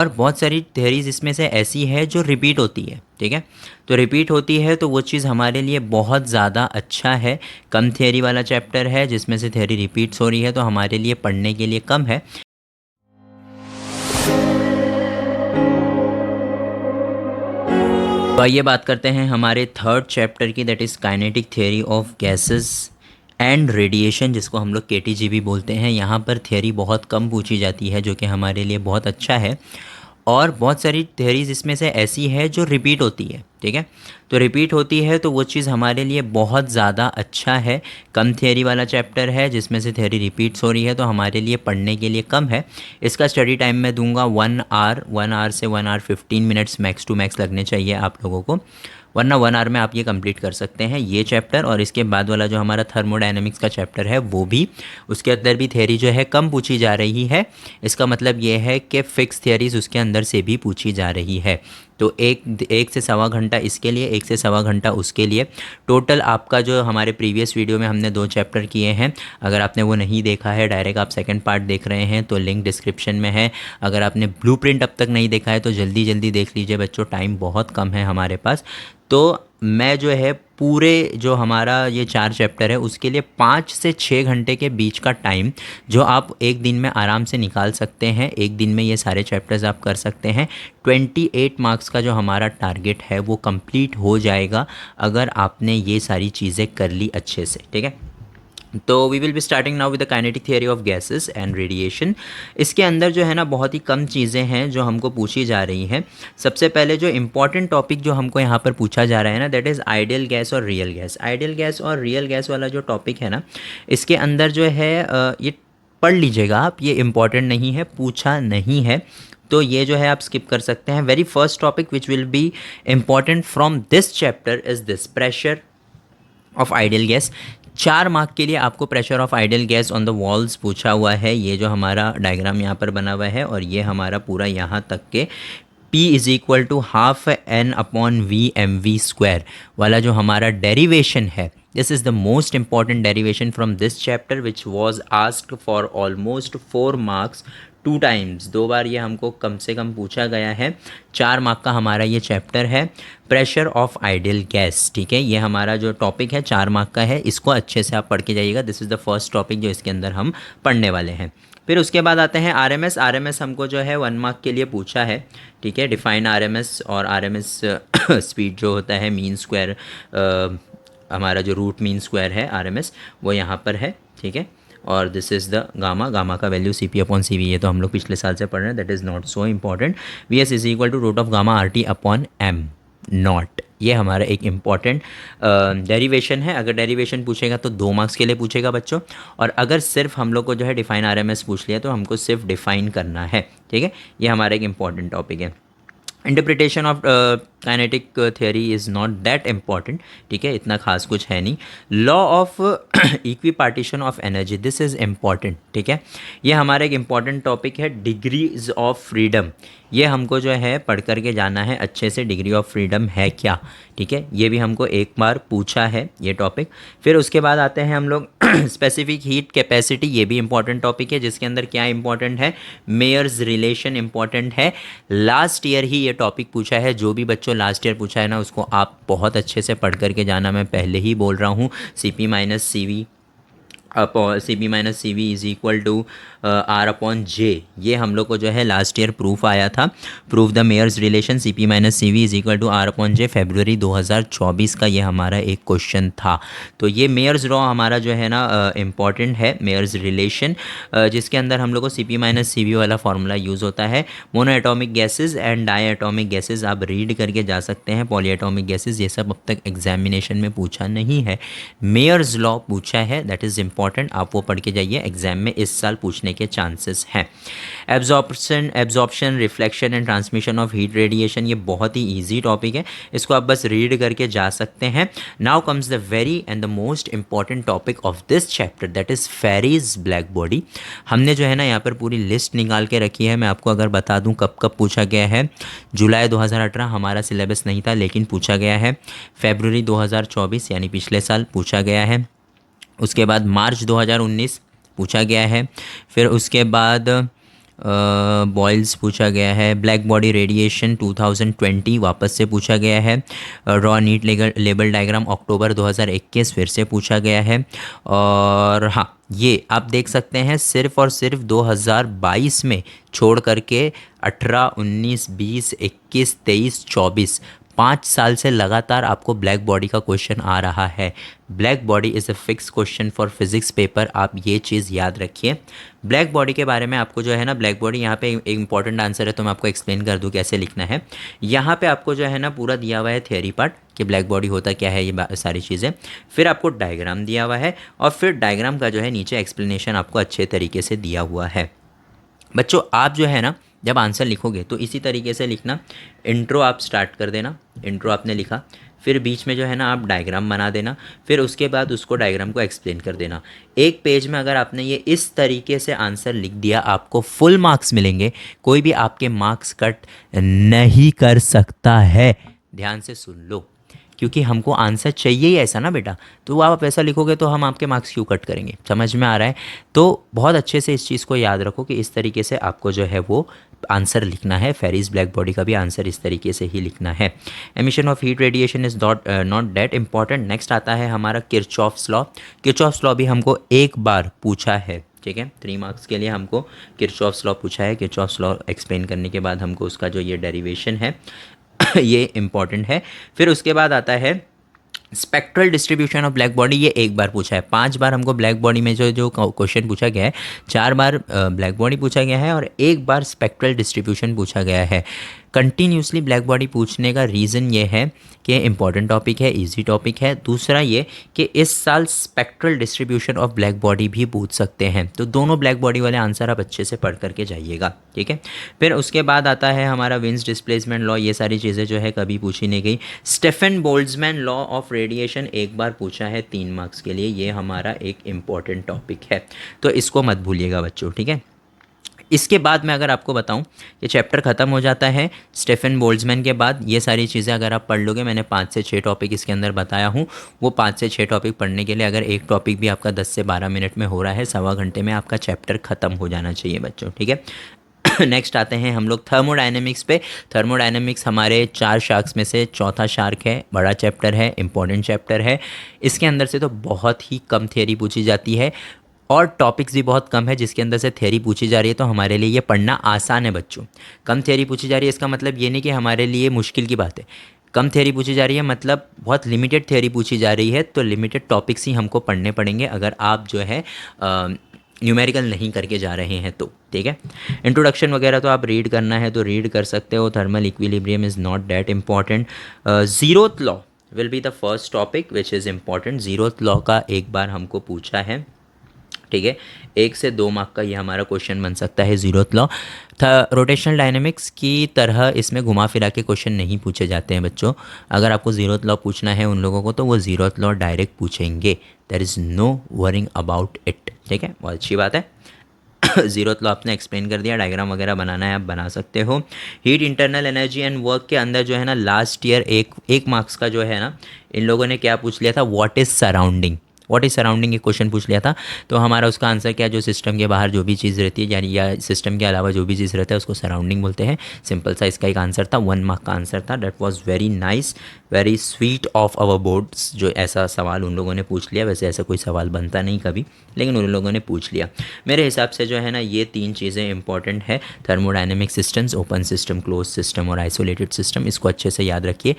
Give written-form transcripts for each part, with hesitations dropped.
और बहुत सारी थ्योरीज इसमें से ऐसी है जो रिपीट होती है, ठीक है। तो रिपीट होती है तो वो चीज़ हमारे लिए बहुत ज़्यादा अच्छा है। कम थ्योरी वाला चैप्टर है जिसमें से थ्योरी रिपीट्स हो रही है तो हमारे लिए पढ़ने के लिए कम है। तो आइए बात करते हैं हमारे थर्ड चैप्टर की, that is kinetic theory of gases and radiation, जिसको हम लोग केटीजी भी बोलते हैं। यहाँ पर थ्योरी बहुत कम पूछी जाती है जो कि हमारे लिए बहुत अच्छा है। और बहुत सारी थ्योरीज इसमें से ऐसी है जो रिपीट होती है, ठीक है। तो रिपीट होती है तो वो चीज़ हमारे लिए बहुत ज़्यादा अच्छा है। कम थ्योरी वाला चैप्टर है जिसमें से थ्योरी रिपीट्स हो रही है तो हमारे लिए पढ़ने के लिए कम है। इसका स्टडी टाइम मैं दूंगा 1 आवर से 1 hour 15 minutes max to max लगने चाहिए आप लोगों को, वरना 1 आवर में आप ये कंप्लीट कर सकते हैं ये चैप्टर। और इसके बाद वाला जो हमारा थर्मोडायनेमिक्स का चैप्टर है वो भी, उसके अंदर भी थ्योरी जो है कम पूछी जा रही है। इसका मतलब ये है कि फ़िक्स थ्योरीज उसके अंदर से भी पूछी जा रही है। तो एक से सवा घंटा इसके लिए, 1 से सवा घंटा उसके लिए। टोटल आपका जो हमारे प्रीवियस वीडियो में हमने 2 चैप्टर किए हैं, अगर आपने वो नहीं देखा है, डायरेक्ट आप सेकंड पार्ट देख रहे हैं तो लिंक डिस्क्रिप्शन में है। अगर आपने ब्लूप्रिंट अब तक नहीं देखा है तो जल्दी जल्दी देख लीजिए बच्चों, टाइम बहुत कम है हमारे पास। तो मैं जो है पूरे जो हमारा ये 4 चैप्टर है उसके लिए 5 से 6 घंटे के बीच का टाइम जो आप एक दिन में आराम से निकाल सकते हैं, एक दिन में ये सारे चैप्टर्स आप कर सकते हैं। 28 मार्क्स का जो हमारा टारगेट है वो कंप्लीट हो जाएगा अगर आपने ये सारी चीज़ें कर ली अच्छे से, ठीक है। तो we will be starting now with the kinetic theory of gases and radiation. इसके अंदर जो है ना बहुत ही कम चीज़ें हैं जो हमको पूछी जा रही हैं। सबसे पहले जो इम्पॉर्टेंट टॉपिक जो हमको यहाँ पर पूछा जा रहा है ना, दैट इज़ आइडियल गैस और रियल गैस। आइडियल गैस और रियल गैस वाला जो टॉपिक है ना, इसके अंदर जो है ये पढ़ लीजिएगा आप, ये इम्पॉर्टेंट नहीं है, पूछा नहीं है, तो ये जो है आप स्किप कर सकते हैं। Very first topic which will be important from this chapter is this, pressure of ideal gas. 4 mark के लिए आपको pressure of ideal gas on the walls पूछा हुआ है। ये जो हमारा डायग्राम यहाँ पर बना हुआ है और ये हमारा पूरा यहाँ तक के P = ½ N/V mv² वाला जो हमारा डेरिवेशन है, this is the most important derivation from this chapter which was asked for almost 4 marks 2 times. 2 बार ये हमको कम से कम पूछा गया है। 4 मार्क का हमारा ये चैप्टर है, प्रेशर ऑफ आइडियल गैस, ठीक है। ये हमारा जो टॉपिक है 4 मार्क का है, इसको अच्छे से आप पढ़ के जाइएगा। This is the first topic जो इसके अंदर हम पढ़ने वाले हैं। फिर उसके बाद आते हैं आरएमएस। आरएमएस हमको जो है 1 मार्क के लिए पूछा है, ठीक है। डिफाइन आरएमएस, और आरएमएस स्पीड जो होता है मीन स्क्वायर, हमारा जो रूट मीन स्क्वायर है आरएमएस वो यहाँ पर है, ठीक है। और this is the gamma, gamma का वैल्यू CP/CV, ये तो हम लोग पिछले साल से पढ़ रहे हैं, that is not so important. VS = √γ/RT/m0। ये हमारा एक इम्पॉर्टेंट डेरिवेशन है। अगर डेरिवेशन पूछेगा तो 2 मार्क्स के लिए पूछेगा बच्चों, और अगर सिर्फ हम लोग को जो है डिफाइन आरएमएस पूछ लिया तो हमको सिर्फ डिफाइन करना है, ठीक है। ये हमारा एक इम्पॉर्टेंट टॉपिक है। Interpretation of kinetic theory is not that important, ठीक है, इतना खास कुछ है नहीं। Law of equipartition of energy, this is important, ठीक है। ये हमारा एक इम्पॉर्टेंट टॉपिक है। डिग्रीज ऑफ फ्रीडम, ये हमको जो है पढ़ करके जाना है अच्छे से, डिग्री ऑफ फ्रीडम है क्या, ठीक है। ये भी हमको एक बार पूछा है ये टॉपिक। फिर उसके बाद आते हैं हम लोग स्पेसिफिक हीट कैपेसिटी, ये भी इंपॉर्टेंट टॉपिक है जिसके अंदर क्या इंपॉर्टेंट है, मेयर्स रिलेशन इंपॉर्टेंट है। लास्ट ईयर ही ये टॉपिक पूछा है, जो भी बच्चों लास्ट ईयर पूछा है ना उसको आप बहुत अच्छे से पढ़ करके जाना। मैं पहले ही बोल रहा हूँ, CP-CV = R/J, ये हम लोग को जो है लास्ट ईयर प्रूफ आया था। Proof the Mayer's relation CP-CV = R/J, फरवरी 2024 का ये हमारा एक क्वेश्चन था। तो ये मेयर्स लॉ हमारा जो है ना इम्पॉर्टेंट है, मेयर्स रिलेशन, जिसके अंदर हम लोग को CP-CV वाला फार्मूला यूज़ होता है। Mono atomic gases and di atomic gases आप रीड करके जा सकते हैं। पॉली एटॉमिक गैसेज ये सब अब तक एग्जामिनेशन में पूछा नहीं है, मेयर्स लॉ पूछा है, दैट इज़ इम्पॉर्टेंट, आप वो पढ़ के जाइए, एग्जाम में इस साल पूछने के चांसेस हैं। Absorption, reflection and transmission of heat radiation, ये बहुत ही इजी टॉपिक है, इसको आप बस रीड करके जा सकते हैं। Now comes the very end the most important topic of this chapter, that is Ferry's black body. हमने जो है ना यहाँ पर पूरी लिस्ट निकाल के रखी है। मैं आपको अगर बता दूँ कब कब पूछा गया है, जुलाई 2018 हमारा सिलेबस नहीं था लेकिन पूछा गया है। फरवरी 2024 यानी पिछले साल पूछा गया है। उसके बाद मार्च 2019 पूछा गया है। फिर उसके बाद बॉयल्स पूछा गया है। ब्लैक बॉडी रेडिएशन 2020 वापस से पूछा गया है। रॉ नीट लेबल डायग्राम अक्टूबर 2021 फिर से पूछा गया है। और हाँ, ये आप देख सकते हैं सिर्फ और सिर्फ 2022 में छोड़ करके 18, 19, 20, 21, 23, 24 5 साल से लगातार आपको ब्लैक बॉडी का क्वेश्चन आ रहा है। Black body is a fix question for physics paper, आप ये चीज़ याद रखिए। ब्लैक बॉडी के बारे में आपको जो है ना, ब्लैक बॉडी यहाँ पे एक इंपॉर्टेंट आंसर है, तो मैं आपको एक्सप्लेन कर दूँ कैसे लिखना है। यहाँ पे आपको जो है ना पूरा दिया हुआ है थियरी पार्ट कि ब्लैक बॉडी होता क्या है, ये सारी चीज़ें। फिर आपको डायग्राम दिया हुआ है और फिर डायग्राम का जो है नीचे एक्सप्लेनेशन आपको अच्छे तरीके से दिया हुआ है। बच्चों आप जो है ना जब आंसर लिखोगे तो इसी तरीके से लिखना। इंट्रो आप स्टार्ट कर देना, इंट्रो आपने लिखा, फिर बीच में जो है ना आप डायग्राम बना देना, फिर उसके बाद उसको डायग्राम को एक्सप्लेन कर देना। एक पेज में अगर आपने ये इस तरीके से आंसर लिख दिया आपको फुल मार्क्स मिलेंगे, कोई भी आपके मार्क्स कट नहीं कर सकता है। ध्यान से सुन लो, क्योंकि हमको आंसर चाहिए ही ऐसा ना बेटा, तो आप ऐसा लिखोगे तो हम आपके मार्क्स क्यों कट करेंगे। समझ में आ रहा है? तो बहुत अच्छे से इस चीज़ को याद रखो कि इस तरीके से आपको जो है वो आंसर लिखना है। फेरिस ब्लैक बॉडी का भी आंसर इस तरीके से ही लिखना है। Emission of heat radiation is not that important. Next आता है हमारा किरचॉफ्स लॉ। किरचॉफ्स लॉ भी हमको एक बार पूछा है, ठीक है। 3 मार्क्स के लिए हमको किरचॉफ्स लॉ पूछा है। किरचॉफ्स लॉ एक्सप्लेन करने के बाद हमको उसका जो ये डेरिवेशन है ये इम्पॉर्टेंट है। फिर उसके बाद आता है spectral distribution of black body, ये एक बार पूछा है। 5 बार हमको ब्लैक बॉडी में जो जो क्वेश्चन पूछा गया है, 4 बार ब्लैक बॉडी पूछा गया है और एक बार स्पेक्ट्रल डिस्ट्रीब्यूशन पूछा गया है। कंटिन्यूसली ब्लैक बॉडी पूछने का रीज़न ये है कि इंपॉर्टेंट टॉपिक है, इजी टॉपिक है। दूसरा ये कि इस साल spectral distribution of black body भी पूछ सकते हैं, तो दोनों ब्लैक बॉडी वाले आंसर आप अच्छे से पढ़ करके जाइएगा, ठीक है। फिर उसके बाद आता है हमारा विंस डिस्प्लेसमेंट लॉ, ये सारी चीज़ें जो है कभी पूछी नहीं गई। Stefan Boltzmann law of radiation एक बार पूछा है 3 मार्क्स के लिए, ये हमारा एक इम्पॉर्टेंट टॉपिक है, तो इसको मत भूलिएगा बच्चों, ठीक है। इसके बाद मैं अगर आपको बताऊं कि चैप्टर ख़त्म हो जाता है स्टेफन बोल्ट्जमैन के बाद। ये सारी चीज़ें अगर आप पढ़ लोगे, मैंने 5 से 6 टॉपिक इसके अंदर बताया हूँ, वो 5 से 6 टॉपिक पढ़ने के लिए अगर एक टॉपिक भी आपका 10 से 12 मिनट में हो रहा है, 1.25 घंटे में आपका चैप्टर ख़त्म हो जाना चाहिए बच्चों, ठीक है। नेक्स्ट आते हैं हम लोग थर्मोडायनेमिक्स पे। थर्मोडायनेमिक्स हमारे 4 शार्क्स में से चौथा शार्क है, बड़ा चैप्टर है, इंपॉर्टेंट चैप्टर है। इसके अंदर से तो बहुत ही कम थियरी पूछी जाती है और टॉपिक्स भी बहुत कम है जिसके अंदर से थ्योरी पूछी जा रही है, तो हमारे लिए ये पढ़ना आसान है बच्चों। कम थ्योरी पूछी जा रही है इसका मतलब ये नहीं कि हमारे लिए मुश्किल की बात है। कम थ्योरी पूछी जा रही है मतलब बहुत लिमिटेड थ्योरी पूछी जा रही है, तो लिमिटेड टॉपिक्स ही हमको पढ़ने पड़ेंगे अगर आप जो है न्यूमेरिकल नहीं करके जा रहे हैं तो, ठीक है। इंट्रोडक्शन वगैरह तो आप रीड करना है तो रीड कर सकते हो। Thermal equilibrium is not that important. Zeroth law will be the first topic which is important. Zeroth law का एक बार हमको पूछा है, ठीक है। 1 से 2 मार्क का ये हमारा क्वेश्चन बन सकता है ज़ीरोथ लॉ। रोटेशनल डायनेमिक्स की तरह इसमें घुमा फिरा के क्वेश्चन नहीं पूछे जाते हैं बच्चों। अगर आपको ज़ीरोथ लॉ पूछना है उन लोगों को तो वो ज़ीरोथ लॉ डायरेक्ट पूछेंगे, there is no worrying about it, ठीक है। बहुत अच्छी बात है। ज़ीरोथ लॉ आपने एक्सप्लेन कर दिया, डायग्राम वगैरह बनाना है आप बना सकते हो। Heat, internal energy and work के अंदर जो है ना लास्ट ईयर एक मार्क्स का जो है ना इन लोगों ने क्या पूछ लिया था, what is surrounding. What is surrounding एक क्वेश्चन पूछ लिया था, तो हमारा उसका आंसर क्या, जो सिस्टम के बाहर जो भी चीज़ रहती है यानी या सिस्टम के अलावा जो भी चीज़ रहता है उसको सराउंडिंग बोलते हैं। सिंपल सा इसका एक आंसर था, 1 मार्क का आंसर था। That was very nice, very sweet of our boards, जो ऐसा सवाल उन लोगों ने पूछ लिया। वैसे ऐसा कोई सवाल बनता नहीं कभी, लेकिन उन लोगों ने पूछ लिया। मेरे हिसाब से जो है ना ये 3 चीज़ें इंपॉर्टेंट है, thermodynamic systems, open system, close system और आइसोलेटेड सिस्टम। इसको अच्छे से याद रखिए,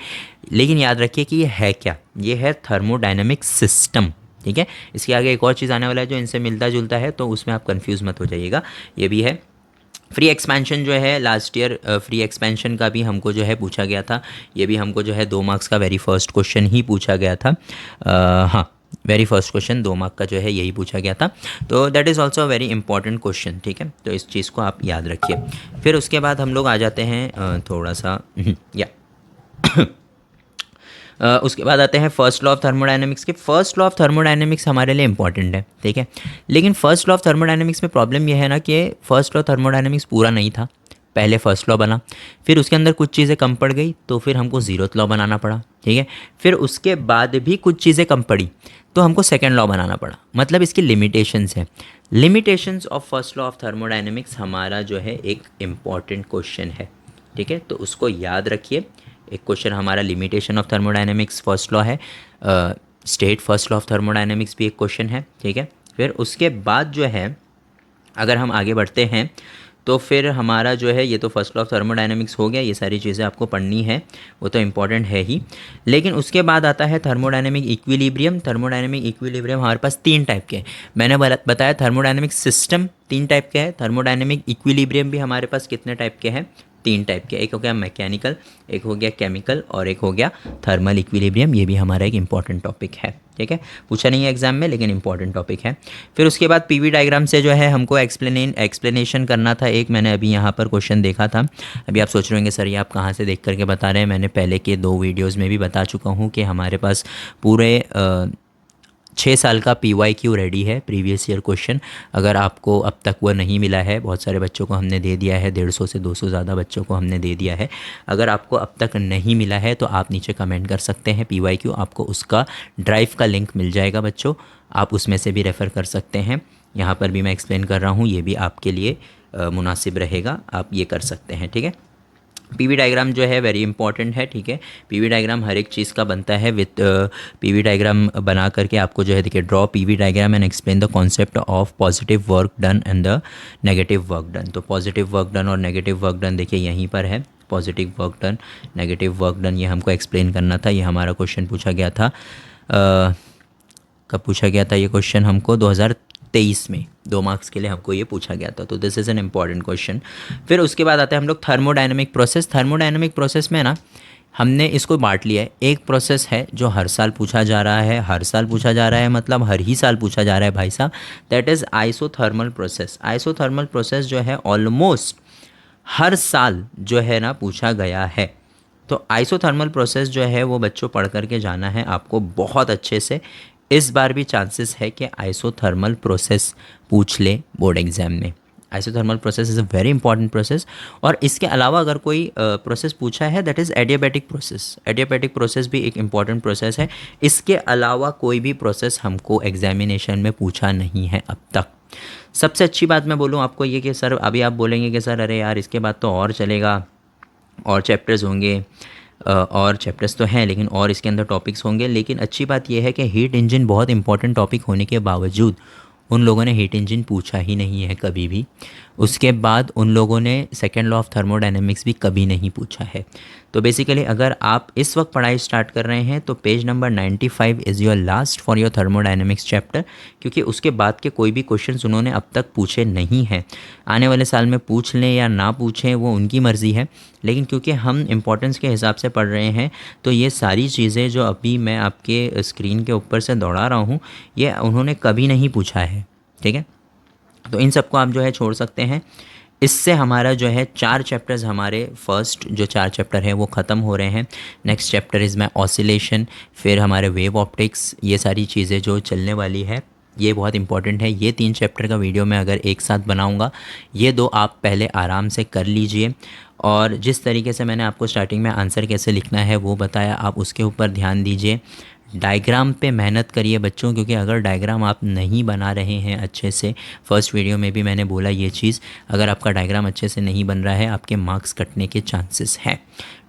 लेकिन याद रखिए कि ये है क्या, ये है थर्मोडायनेमिक सिस्टम, ठीक है। इसके आगे एक और चीज़ आने वाला है जो इनसे मिलता जुलता है, तो उसमें आप कंफ्यूज मत हो जाइएगा। ये भी है फ्री एक्सपेंशन जो है, लास्ट ईयर फ्री एक्सपेंशन का भी हमको जो है पूछा गया था। ये भी हमको जो है 2 मार्क्स का वेरी फर्स्ट क्वेश्चन ही पूछा गया था। हाँ, वेरी फर्स्ट क्वेश्चन 2 मार्क का जो है यही पूछा गया था, तो that is also very important question, ठीक है। तो इस चीज़ को आप याद रखिए। फिर उसके बाद हम लोग आ जाते हैं थोड़ा सा या उसके बाद आते हैं फर्स्ट लॉ ऑफ थर्मोडायनेमिक्स के। फर्स्ट लॉ ऑफ थर्मोडायनेमिक्स हमारे लिए इंपॉर्टेंट है, ठीक है। लेकिन फर्स्ट लॉ ऑफ थर्मोडायनेमिक्स में प्रॉब्लम यह है ना कि फर्स्ट लॉ थर्मोडायनेमिक्स पूरा नहीं था, पहले फर्स्ट लॉ बना, फिर उसके अंदर कुछ चीज़ें कम पड़ गई तो फिर हमको ज़ीरोथ लॉ बनाना पड़ा, ठीक है। फिर उसके बाद भी कुछ चीज़ें कम पड़ी तो हमको सेकेंड लॉ बनाना पड़ा। मतलब इसकी लिमिटेशंस है। Limitations of first law of thermodynamics हमारा जो है एक इम्पॉर्टेंट क्वेश्चन है, ठीक है, तो उसको याद रखिए। एक क्वेश्चन हमारा limitation of thermodynamics first law है, state first law of thermodynamics भी एक क्वेश्चन है, ठीक है। फिर उसके बाद जो है अगर हम आगे बढ़ते हैं तो फिर हमारा जो है ये तो फर्स्ट लॉ ऑफ थर्मोडायनेमिक्स हो गया, ये सारी चीज़ें आपको पढ़नी है, वो तो इम्पॉर्टेंट है ही। लेकिन उसके बाद आता है थर्मोडायनेमिक इक्विलिब्रियम। थर्मोडायनेमिक इक्विलिब्रियम हमारे पास 3 टाइप के हैं। मैंने बताया थर्मोडायनेमिक सिस्टम 3 टाइप के हैं, थर्मोडायनेमिक इक्विलिब्रियम भी हमारे पास कितने टाइप के हैं, 3 टाइप के। एक हो गया मैकेनिकल, एक हो गया केमिकल और एक हो गया थर्मल इक्विलिब्रियम। ये भी हमारा एक इंपॉर्टेंट टॉपिक है, ठीक है, पूछा नहीं है एग्जाम में लेकिन इंपॉर्टेंट टॉपिक है। फिर उसके बाद पीवी डायग्राम से जो है हमको एक्सप्लेनेशन करना था एक, मैंने अभी यहाँ पर क्वेश्चन देखा था। अभी आप सोच रहे होंगे सर ये आप कहाँ से देख करके बता रहे हैं, मैंने पहले के 2 वीडियोज़ में भी बता चुका हूँ कि हमारे पास पूरे 6 साल का PYQ रेडी है, प्रीवियस ईयर क्वेश्चन। अगर आपको अब तक वो नहीं मिला है, बहुत सारे बच्चों को हमने दे दिया है, 150 से 200 ज़्यादा बच्चों को हमने दे दिया है। अगर आपको अब तक नहीं मिला है तो आप नीचे कमेंट कर सकते हैं PYQ, आपको उसका ड्राइव का लिंक मिल जाएगा बच्चों, आप उसमें से भी रेफ़र कर सकते हैं। यहाँ पर भी मैं एक्सप्लेन कर रहा हूँ, ये भी आपके लिए मुनासिब रहेगा, आप ये कर सकते हैं, ठीक है। पीवी डायग्राम जो है वेरी इंपॉर्टेंट है, ठीक है। पीवी डायग्राम हर एक चीज़ का बनता है विथ पीवी डायग्राम बना करके आपको जो है देखिए, draw PV diagram and explain the concept of positive work done and the negative work done. तो पॉजिटिव वर्क डन और नेगेटिव वर्क डन देखिए यहीं पर है, positive work done, negative work done, ये हमको एक्सप्लेन करना था। ये हमारा क्वेश्चन पूछा गया था, कब पूछा गया था ये क्वेश्चन हमको, 2023 में 2 मार्क्स के लिए हमको ये पूछा गया था। तो this is an important question. फिर उसके बाद आते हैं हम लोग थर्मोडायनेमिक प्रोसेस। थर्मोडायनेमिक प्रोसेस में ना हमने इसको बांट लिया है। एक प्रोसेस है जो हर साल पूछा जा रहा है, हर साल पूछा जा रहा है मतलब हर ही साल पूछा जा रहा है भाई साहब, that is isothermal process. Isothermal process जो है ऑलमोस्ट हर साल जो है ना पूछा गया है। तो आइसोथर्मल प्रोसेस जो है वो बच्चों पढ़ करके जाना है आपको बहुत अच्छे से। इस बार भी चांसेस है कि आइसोथर्मल प्रोसेस पूछ ले बोर्ड एग्ज़ाम में। Isothermal process is a very important process. और इसके अलावा अगर कोई प्रोसेस पूछा है that is adiabatic process. Adiabatic process भी एक इंपॉर्टेंट प्रोसेस है। इसके अलावा कोई भी प्रोसेस हमको एग्जामिनेशन में पूछा नहीं है अब तक। सबसे अच्छी बात मैं बोलूँ आपको ये कि सर अभी आप बोलेंगे कि सर अरे यार इसके बाद तो और चलेगा, और चैप्टर्स होंगे, और चैप्टर्स तो हैं लेकिन और इसके अंदर टॉपिक्स होंगे। लेकिन अच्छी बात यह है कि हीट इंजन बहुत इंपॉर्टेंट टॉपिक होने के बावजूद उन लोगों ने हीट इंजन पूछा ही नहीं है कभी भी। उसके बाद उन लोगों ने सेकेंड लॉ ऑफ थर्मोडायनेमिक्स भी कभी नहीं पूछा है। तो बेसिकली अगर आप इस वक्त पढ़ाई स्टार्ट कर रहे हैं तो page number 95 is your last for your thermodynamics chapter, क्योंकि उसके बाद के कोई भी क्वेश्चंस उन्होंने अब तक पूछे नहीं हैं। आने वाले साल में पूछ लें या ना पूछें वो उनकी मर्ज़ी है, लेकिन क्योंकि हम इम्पोर्टेंस के हिसाब से पढ़ रहे हैं तो ये सारी चीज़ें जो अभी मैं आपके स्क्रीन के ऊपर से दौड़ा रहा हूँ ये उन्होंने कभी नहीं पूछा है, ठीक है। तो इन सबको आप जो है छोड़ सकते हैं। इससे हमारा जो है 4 चैप्टर्स, हमारे फर्स्ट जो 4 चैप्टर हैं वो ख़त्म हो रहे हैं। Next chapter is my oscillation, फिर हमारे वेव ऑप्टिक्स, ये सारी चीज़ें जो चलने वाली है ये बहुत इंपॉर्टेंट है। ये 3 चैप्टर का वीडियो मैं अगर एक साथ बनाऊंगा, ये 2 आप पहले आराम से कर लीजिए। और जिस तरीके से मैंने आपको स्टार्टिंग में आंसर कैसे लिखना है वो बताया, आप उसके ऊपर ध्यान दीजिए। डायग्राम पे मेहनत करिए बच्चों, क्योंकि अगर डायग्राम आप नहीं बना रहे हैं अच्छे से, फर्स्ट वीडियो में भी मैंने बोला ये चीज़, अगर आपका डायग्राम अच्छे से नहीं बन रहा है आपके मार्क्स कटने के चांसेस हैं।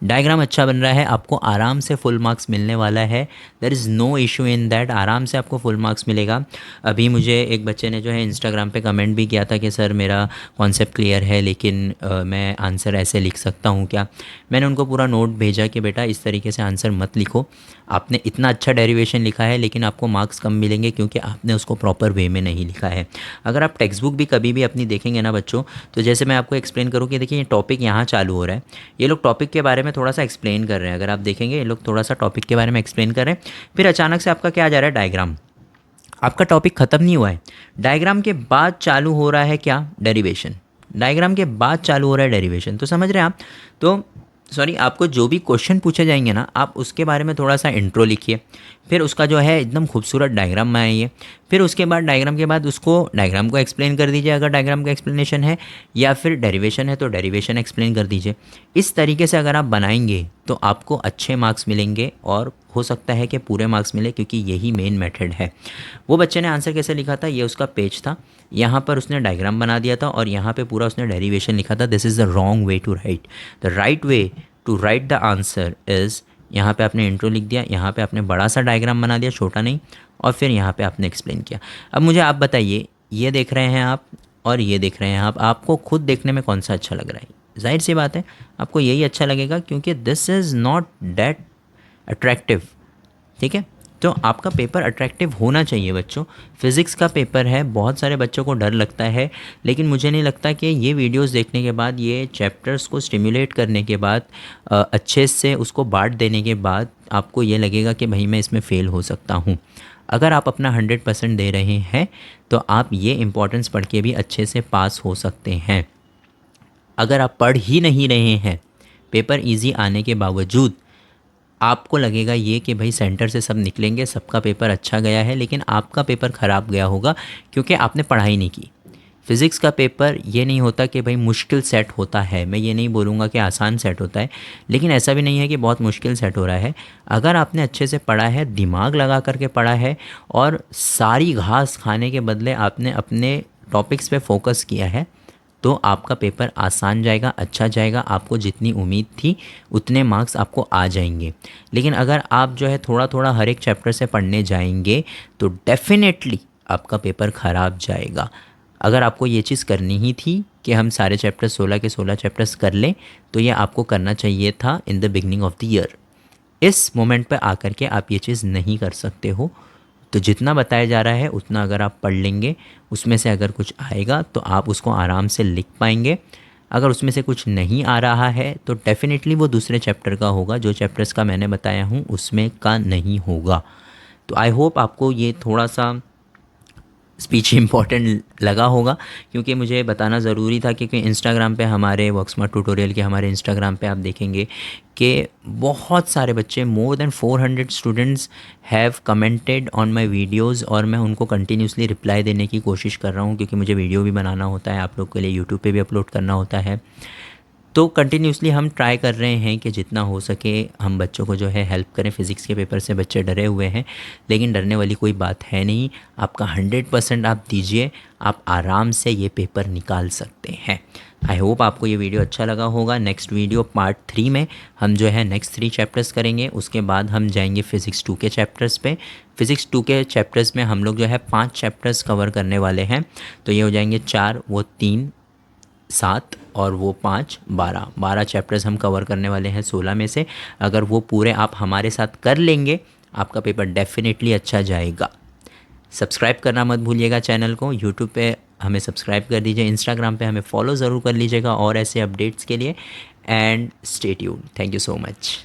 डायग्राम अच्छा बन रहा है, आपको आराम से फुल मार्क्स मिलने वाला है, there is no issue in that, आराम से आपको फुल मार्क्स मिलेगा। अभी मुझे एक बच्चे ने जो है इंस्टाग्राम पे कमेंट भी किया था कि सर मेरा कॉन्सेप्ट क्लियर है लेकिन मैं आंसर ऐसे लिख सकता हूँ क्या। मैंने उनको पूरा नोट भेजा कि बेटा इस तरीके से आंसर मत लिखो, आपने इतना अच्छा डेरिवेशन लिखा है लेकिन आपको मार्क्स कम मिलेंगे क्योंकि आपने उसको प्रॉपर वे में नहीं लिखा है। अगर आप टेक्स्ट बुक भी कभी भी अपनी देखेंगे ना बच्चों, तो जैसे मैं आपको एक्सप्लेन करूँ कि देखिए ये टॉपिक यहाँ चालू हो रहा है, ये लोग टॉपिक के बारे में थोड़ा सा एक्सप्लेन कर रहे हैं, अगर आप देखेंगे ये लोग थोड़ा सा टॉपिक के बारे में एक्सप्लेन कर रहे हैं, फिर अचानक से आपका क्या आ जा रहा है, डायग्राम। आपका टॉपिक ख़त्म नहीं हुआ है, डायग्राम के बाद चालू हो रहा है क्या, डेरिवेशन। डायग्राम के बाद चालू हो रहा है डेरिवेशन, तो समझ रहे हैं आप। तो सॉरी, आपको जो भी क्वेश्चन पूछे जाएंगे ना, आप उसके बारे में थोड़ा सा इंट्रो लिखिए, फिर उसका जो है एकदम खूबसूरत डायग्राम बनाइए, फिर उसके बाद डायग्राम के बाद उसको डायग्राम को एक्सप्लेन कर दीजिए अगर डायग्राम का एक्सप्लेनेशन है, या फिर डेरिवेशन है तो डेरिवेशन एक्सप्लेन कर दीजिए। इस तरीके से अगर आप बनाएंगे तो आपको अच्छे मार्क्स मिलेंगे, और हो सकता है कि पूरे मार्क्स मिले, क्योंकि यही मेन मेथड है। वो बच्चे ने आंसर कैसे लिखा था, ये उसका पेज था, यहाँ पर उसने डायग्राम बना दिया था और यहाँ पे पूरा उसने डेरिवेशन लिखा था। This is the wrong way to write. The right way to write the answer is, यहाँ पे आपने इंट्रो लिख दिया, यहाँ पे आपने बड़ा सा डायग्राम बना दिया, छोटा नहीं, और फिर यहाँ पे आपने एक्सप्लेन किया। अब मुझे आप बताइए, ये देख रहे हैं आप और ये देख रहे हैं आप, आपको खुद देखने में कौन सा अच्छा लग रहा है? जाहिर सी बात है आपको यही अच्छा लगेगा, क्योंकि this is not that attractive. ठीक है, तो आपका पेपर अट्रैक्टिव होना चाहिए बच्चों। फिज़िक्स का पेपर है, बहुत सारे बच्चों को डर लगता है, लेकिन मुझे नहीं लगता कि ये वीडियोस देखने के बाद, ये चैप्टर्स को स्टिमुलेट करने के बाद, अच्छे से उसको बांट देने के बाद आपको ये लगेगा कि भाई मैं इसमें फ़ेल हो सकता हूँ। अगर आप अपना 100% दे रहे हैं तो आप ये इम्पोर्टेंस पढ़ के भी अच्छे से पास हो सकते हैं। अगर आप पढ़ ही नहीं रहे हैं, पेपर इजी आने के बावजूद आपको लगेगा ये कि भाई सेंटर से सब निकलेंगे, सबका पेपर अच्छा गया है, लेकिन आपका पेपर ख़राब गया होगा क्योंकि आपने पढ़ाई नहीं की। फ़िज़िक्स का पेपर ये नहीं होता कि भाई मुश्किल सेट होता है, मैं ये नहीं बोलूँगा कि आसान सेट होता है, लेकिन ऐसा भी नहीं है कि बहुत मुश्किल सेट हो रहा है। अगर आपने अच्छे से पढ़ा है, दिमाग लगा करके पढ़ा है, और सारी घास खाने के बदले आपने अपने टॉपिक्स पे फोकस किया है, तो आपका पेपर आसान जाएगा, अच्छा जाएगा। आपको जितनी उम्मीद थी उतने मार्क्स आपको आ जाएंगे। लेकिन अगर आप जो है थोड़ा थोड़ा हर एक चैप्टर से पढ़ने जाएंगे तो डेफिनेटली आपका पेपर ख़राब जाएगा। अगर आपको ये चीज़ करनी ही थी कि हम सारे चैप्टर 16 के 16 चैप्टर्स कर लें, तो ये आपको करना चाहिए था in the beginning of the year. इस मोमेंट पर आकर के आप ये चीज़ नहीं कर सकते हो। तो जितना बताया जा रहा है उतना अगर आप पढ़ लेंगे, उसमें से अगर कुछ आएगा तो आप उसको आराम से लिख पाएंगे। अगर उसमें से कुछ नहीं आ रहा है तो डेफ़िनेटली वो दूसरे चैप्टर का होगा, जो चैप्टर्स का मैंने बताया हूँ उसमें का नहीं होगा। तो आई होप आपको ये थोड़ा सा स्पीच इम्पॉर्टेंट लगा होगा, क्योंकि मुझे बताना ज़रूरी था, क्योंकि इंस्टाग्राम पे हमारे वर्कस्मार्ट ट्यूटोरियल के हमारे इंस्टाग्राम पे आप देखेंगे कि बहुत सारे बच्चे, more than 400 students have commented on my videos, और मैं उनको कंटिन्यूसली रिप्लाई देने की कोशिश कर रहा हूँ, क्योंकि मुझे वीडियो भी बनाना होता है, आप लोग के लिए यूट्यूब पे भी अपलोड करना होता है। तो कंटिन्यूसली हम ट्राई कर रहे हैं कि जितना हो सके हम बच्चों को जो है हेल्प करें। फ़िज़िक्स के पेपर से बच्चे डरे हुए हैं, लेकिन डरने वाली कोई बात है नहीं। आपका 100% आप दीजिए, आप आराम से ये पेपर निकाल सकते हैं। आई होप आपको ये वीडियो अच्छा लगा होगा। नेक्स्ट वीडियो पार्ट 3 में हम जो है नेक्स्ट 3 चैप्टर्स करेंगे, उसके बाद हम जाएंगे फ़िज़िक्स 2 के चैप्टर्स पे। फ़िज़िक्स 2 के चैप्टर्स में हम लोग जो है 5 चैप्टर्स कवर करने वाले हैं, तो ये हो जाएंगे 4, वो 3, 7 और वो 5, 12 चैप्टर्स हम कवर करने वाले हैं 16 में से। अगर वो पूरे आप हमारे साथ कर लेंगे, आपका पेपर डेफिनेटली अच्छा जाएगा। सब्सक्राइब करना मत भूलिएगा चैनल को। यूट्यूब पे हमें सब्सक्राइब कर दीजिए, इंस्टाग्राम पे हमें फॉलो ज़रूर कर लीजिएगा और ऐसे अपडेट्स के लिए। And stay tuned. Thank you so much.